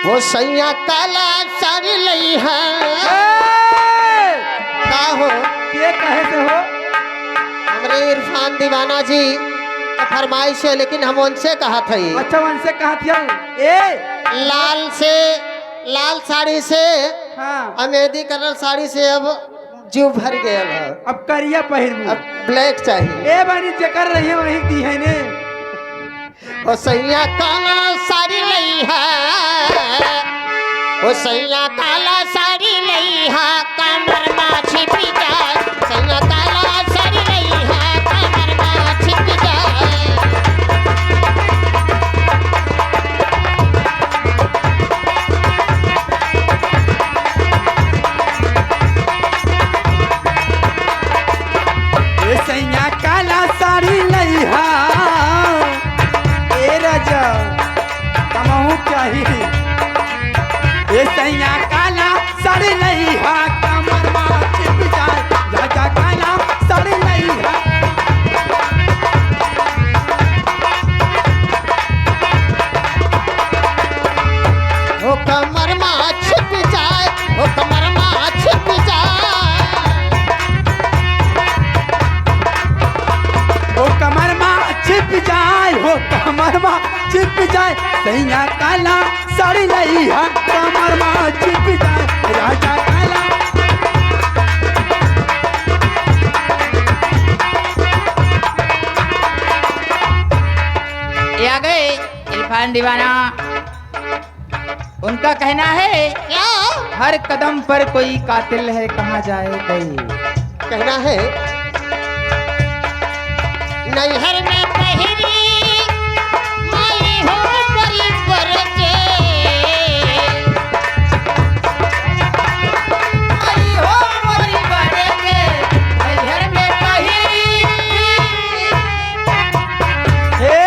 वो सैया काला साड़ी लई है का हो ये कहे से हो? हमरे इरफान दीवाना जी फरमाइश है, लेकिन हम उनसे कहा था अच्छा उनसे कहा थिया ए लाल साड़ी से हाँ मेहंदी कलर साड़ी से अब जीव भर गया है। अब करिया पहिर अब ब्लैक चाहिए। ए बानी चकर रही है वही दी है ने। ओ सैया काला साड़ी लई है, ओ सैया काला साड़ी लई है, कमर में छिप जाए। सैया काला साड़ी लई है, कमर में छिप जाए। ए सैया काला साड़ी लई हा ए राजा कमाऊ चाहिए। ए सैया काला साड़ी लई हा, कमर में छिप जाए। राजा काला साड़ी लई हा। ओ कमर में छिप जाए, ओ कमर में छिप जाए। वो कमर में छिप जाए, वो कमर में छिप जाए। सैया काला साड़ी लई हा, कमर में छिप जाए। राजा काला ये आ गए इरफान दीवाना। उनका कहना है क्या हर कदम पर कोई कातिल है, कहाँ जाए कोई। कहना है? नैहर में पहरी माई हो बड़ी बरजे, आई हो मोरी बरके, नैहर में पहिरी, हे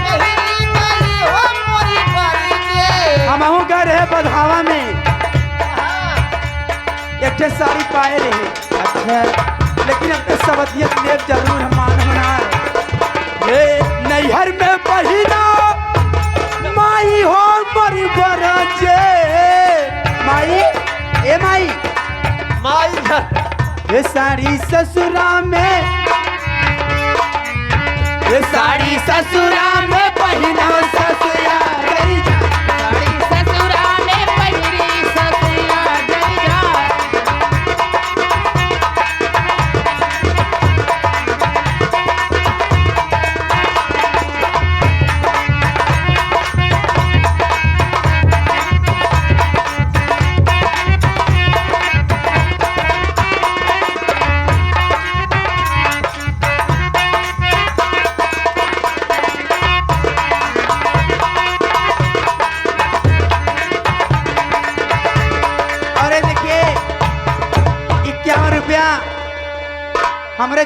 पहिरी आई हो मोरी बरके। हमहू गए रहे बधावा में, एक ठे साड़ी पाए रहे। अच्छा लेकिन अपने सबतियत में जरूर हम मान होना हे नैहर में बहिना माई हो मरी बरजे। माई ए माई ये साड़ी ससुरा में, ये साड़ी ससुरा में बहिना ससुरा गई जा। साड़ी ससुरा में पहिरी, ससुरा गई जा। अरे देखिए 51 रुपया हमरे